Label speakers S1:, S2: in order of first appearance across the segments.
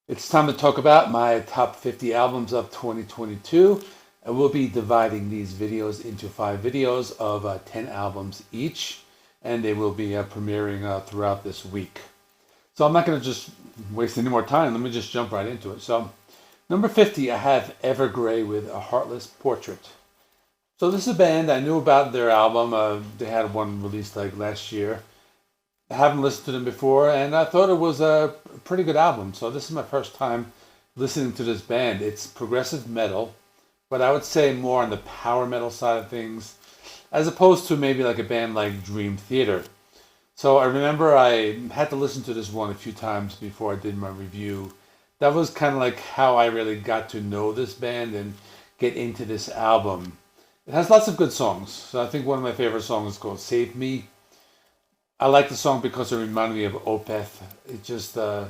S1: It's time to talk about my top 50 albums of 2022. And we'll be dividing these videos into 5 videos of 10 albums each. And they will be premiering throughout this week. So I'm not going to just waste any more time. Let me just jump right into it. So, number 50, I have Evergrey with A Heartless Portrait. So this is a band I knew about their album. They had one released like last year. I haven't listened to them before, and I thought it was a pretty good album. So this is my first time listening to this band. It's progressive metal, but I would say more on the power metal side of things, as opposed to maybe like a band like Dream Theater. So I remember I had to listen to this one a few times before I did my review. That was kind of like how I really got to know this band and get into this album. It has lots of good songs. So I think one of my favorite songs is called Save Me. I like the song because it reminded me of Opeth. It's just a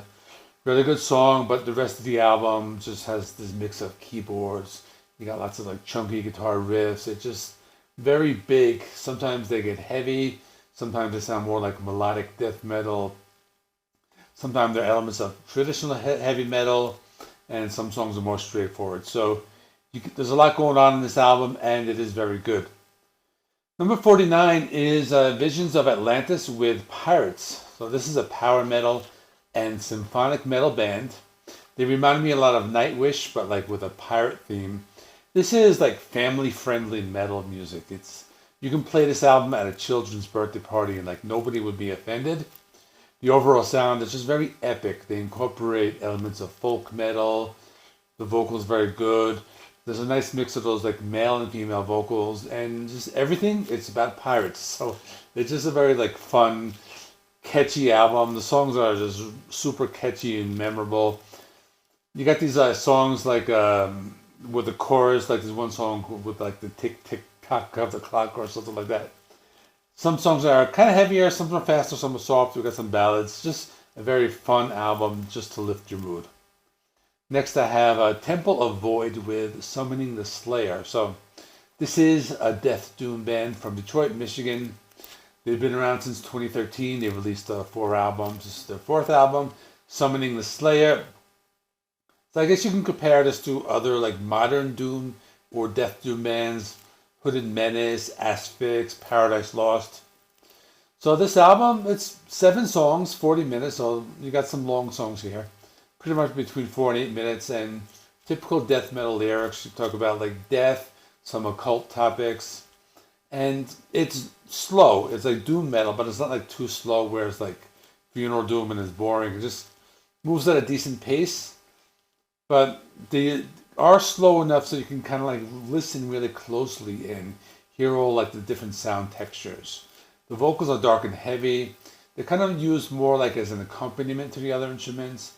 S1: really good song, but the rest of the album just has this mix of keyboards. You got lots of like chunky guitar riffs. It's just very big. Sometimes they get heavy. Sometimes they sound more like melodic death metal. Sometimes there are elements of traditional heavy metal, and some songs are more straightforward. So there's a lot going on in this album, and it is very good. Number 49 is Visions of Atlantis with Pirates. So this is a power metal and symphonic metal band. They remind me a lot of Nightwish, but like with a pirate theme. This is like family-friendly metal music. You can play this album at a children's birthday party and like nobody would be offended. The overall sound is just very epic. They incorporate elements of folk metal. The vocals very good. There's a nice mix of those like male and female vocals, and just everything. It's about pirates, so it's just a very like fun, catchy album. The songs are just super catchy and memorable. You got these songs like with the chorus, like there's one song with like the tick tick tock of the clock or something like that. Some songs are kind of heavier, some are faster, some are soft. We got some ballads. Just a very fun album just to lift your mood. Next, I have Temple of Void with Summoning the Slayer. So, this is a death doom band from Detroit, Michigan. They've been around since 2013. They released 4 albums. This is their 4th album, Summoning the Slayer. So, I guess you can compare this to other like modern doom or death doom bands, Hooded Menace, Asphyx, Paradise Lost. So, this album, it's 7 songs, 40 minutes. So, you got some long songs here. Pretty much between 4 and 8 minutes, and typical death metal lyrics. You talk about like death, some occult topics, and it's slow. It's like doom metal, but it's not like too slow where it's like funeral doom and it's boring. It just moves at a decent pace, but they are slow enough so you can kind of like listen really closely and hear all like the different sound textures. The vocals are dark and heavy. They're kind of used more like as an accompaniment to the other instruments.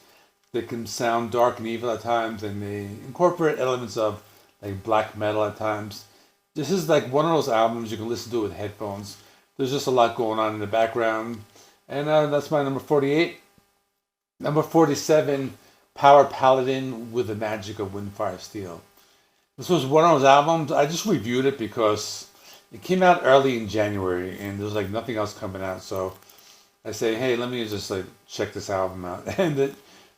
S1: They can sound dark and evil at times, and they incorporate elements of like black metal at times. This is like one of those albums you can listen to with headphones. There's just a lot going on in the background. And that's my number 48. Number 47, Power Paladin with the Magic of Windfire Steel. This was one of those albums, I just reviewed it because it came out early in January, and there's like nothing else coming out. So I say, hey, let me just like check this album out. And it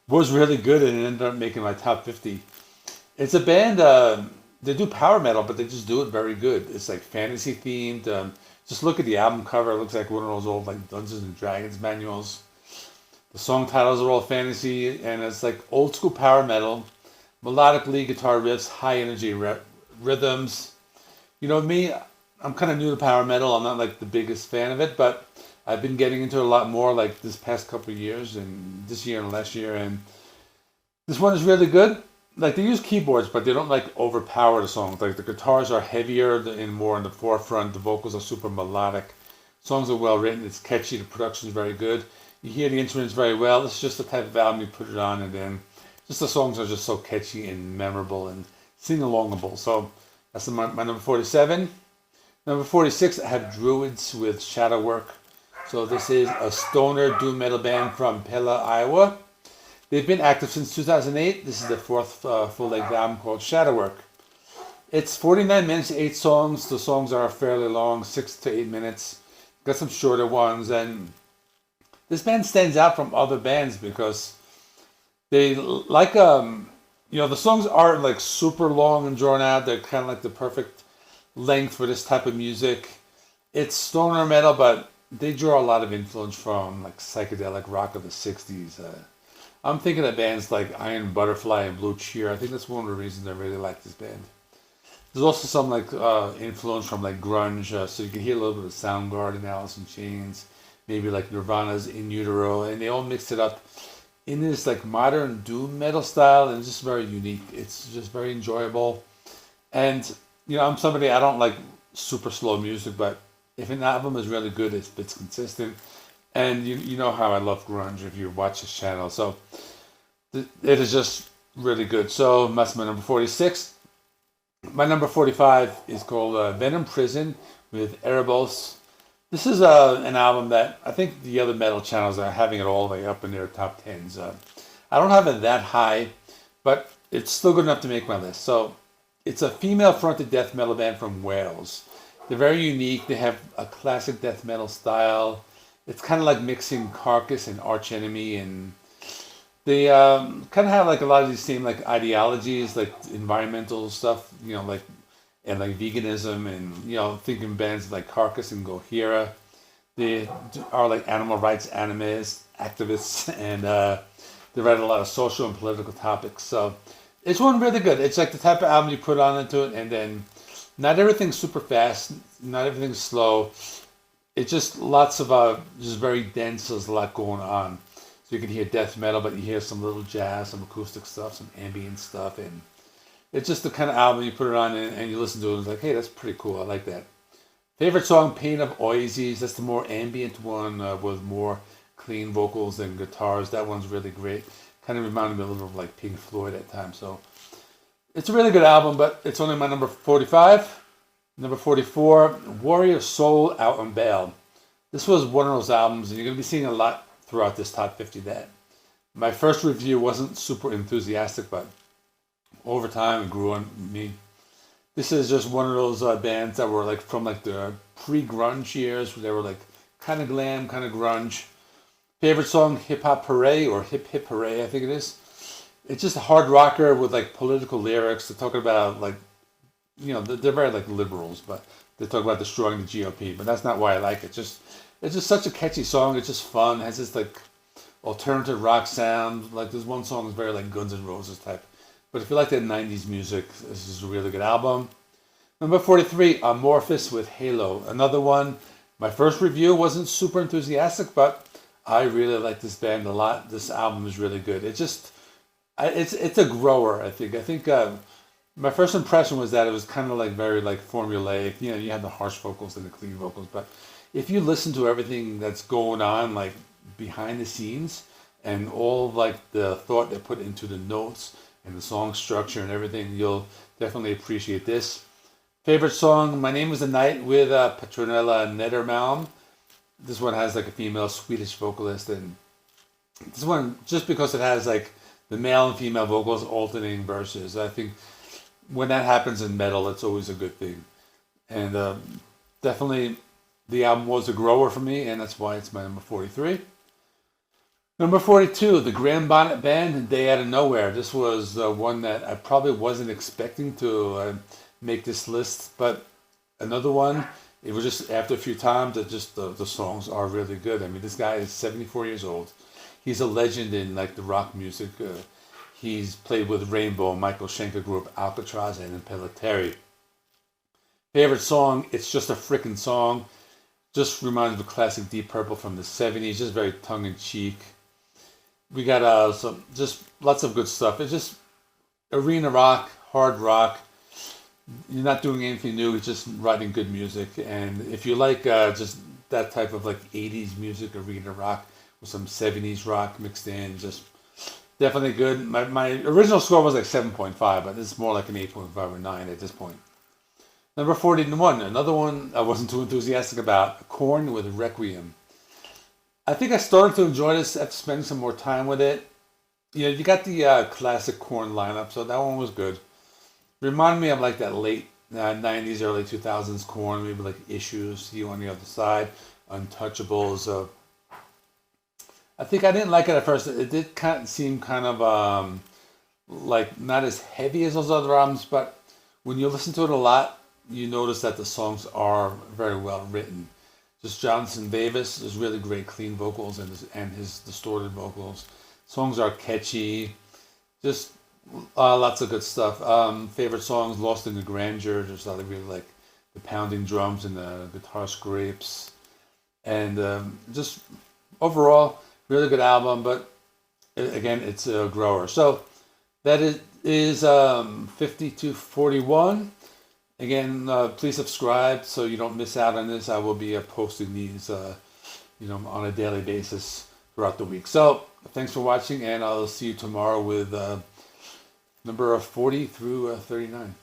S1: was really good, and it ended up making my top 50. It's a band, they do power metal, but they just do it very good. It's like fantasy themed. Just look at the album cover. It looks like one of those old like Dungeons and Dragons manuals. The song titles are all fantasy, and it's like old school power metal. Melodic lead guitar riffs, high energy rhythms. You know me, I'm kind of new to power metal. I'm not like the biggest fan of it, but I've been getting into it a lot more like this past couple of years, and this year and last year, and this one is really good. Like they use keyboards, but they don't like overpower the songs. Like the guitars are heavier and more in the forefront. The vocals are super melodic. Songs are well written. It's catchy. The production is very good. You hear the instruments very well. It's just the type of album you put it on, and then just the songs are just so catchy and memorable and sing-alongable. So that's my number 47. Number 46, I have Druids with Shadow Work. So this is a stoner doom metal band from Pella, Iowa. They've been active since 2008. This is their 4th full-length album called Shadow Work. It's 49 minutes, 8 songs. The songs are fairly long, 6 to 8 minutes. Got some shorter ones, and this band stands out from other bands because They like the songs aren't like super long and drawn out. They're kind of like the perfect length for this type of music. It's stoner metal, but they draw a lot of influence from like psychedelic rock of the '60s. I'm thinking of bands like Iron Butterfly and Blue Cheer. I think that's one of the reasons I really like this band. There's also some like influence from like grunge, so you can hear a little bit of Soundgarden, Alice in Chains, maybe like Nirvana's In Utero, and they all mix it up in this like modern doom metal style, and it's just very unique. It's just very enjoyable, and I'm somebody, I don't like super slow music, but if an album is really good, it's consistent, and you know how I love grunge if you watch this channel, so it is just really good. So that's my number 46. My number 45 is called Venom Prison with Erebos. This is an album that I think the other metal channels are having it all the way up in their top tens. I don't have it that high, but it's still good enough to make my list. So it's a female-fronted death metal band from Wales. They're very unique. They have a classic death metal style. It's kind of like mixing Carcass and Arch Enemy, and they kind of have like a lot of these same like ideologies, like environmental stuff, like and like veganism, and thinking bands like Carcass and Gojira. They are like animal rights animists, activists, and they write a lot of social and political topics. So it's one really good. It's like the type of album you put on into it, and then not everything's super fast, not everything's slow. It's just lots of just very dense. There's a lot going on. So you can hear death metal, but you hear some little jazz, some acoustic stuff, some ambient stuff, and it's just the kind of album you put it on and you listen to it and it's like, hey, that's pretty cool. I like that. Favorite song, Pain of Oasis. That's the more ambient one with more clean vocals and guitars. That one's really great. Kind of reminded me a little of like Pink Floyd at times. So it's a really good album, but it's only my number 45. Number 44, Warrior Soul Out on Bail. This was one of those albums, and you're going to be seeing a lot throughout this top 50 that my first review wasn't super enthusiastic, but over time it grew on me. This is just one of those bands that were like from like the pre-grunge years, where they were like kind of glam, kind of grunge. Favorite song, Hip Hop Hooray, or Hip Hip Hooray, I think it is. It's just a hard rocker with like political lyrics. They're talking about like, they're very like liberals, but they talk about destroying the GOP, but that's not why I like it. It's just such a catchy song. It's just fun. It has this like alternative rock sound. Like this one song is very like Guns N' Roses type. But if you like that 90s music, this is a really good album. Number 43, Amorphous with Halo. Another one. My first review wasn't super enthusiastic, but I really like this band a lot. This album is really good. It's a grower, I think. I think my first impression was that it was kind of like very like formulaic. You had the harsh vocals and the clean vocals, but if you listen to everything that's going on like behind the scenes and all like the thought they put into the notes and the song structure and everything, you'll definitely appreciate this. Favorite song, My Name is the Night with Petronella Nedermalm. This one has like a female Swedish vocalist, and this one, just because it has like the male and female vocals alternating verses, I think when that happens in metal, it's always a good thing. And definitely the album was a grower for me, and that's why it's my number 43. Number 42, the Graham Bonnet Band, Day Out of Nowhere. This was one that I probably wasn't expecting to make this list, but another one, it was just after a few times that just the songs are really good. I mean, this guy is 74 years old. He's a legend in like the rock music. He's played with Rainbow, Michael Schenker Group, Alcatraz, and Impellitteri. Favorite song, It's Just a Frickin' Song. Just reminds me of classic Deep Purple from the 70s, just very tongue-in-cheek. We got some just lots of good stuff. It's just arena rock, hard rock. You're not doing anything new. It's just writing good music. And if you like just that type of like 80s music, arena rock with some 70s rock mixed in, just definitely good. My original score was like 7.5, but it's more like an 8.5 or 9 at this point. Number 41, another one I wasn't too enthusiastic about, Korn with Requiem. I think I started to enjoy this after spending some more time with it. You got the classic Korn lineup, so that one was good. Reminded me of like that late 90s, early 2000s Korn, maybe like Issues, You on the Other Side, Untouchables. I think I didn't like it at first. It did kind of seem kind of like not as heavy as those other albums, but when you listen to it a lot, you notice that the songs are very well written. Just Jonathan Davis is really great, clean vocals and his distorted vocals. Songs are catchy, just lots of good stuff. Favorite songs: "Lost in the Grandeur." Just I really like the pounding drums and the guitar scrapes, and just overall really good album. But again, it's a grower. So that is 5241. Again, please subscribe so you don't miss out on this. I will be posting these, on a daily basis throughout the week. So thanks for watching, and I'll see you tomorrow with number 40 through 39.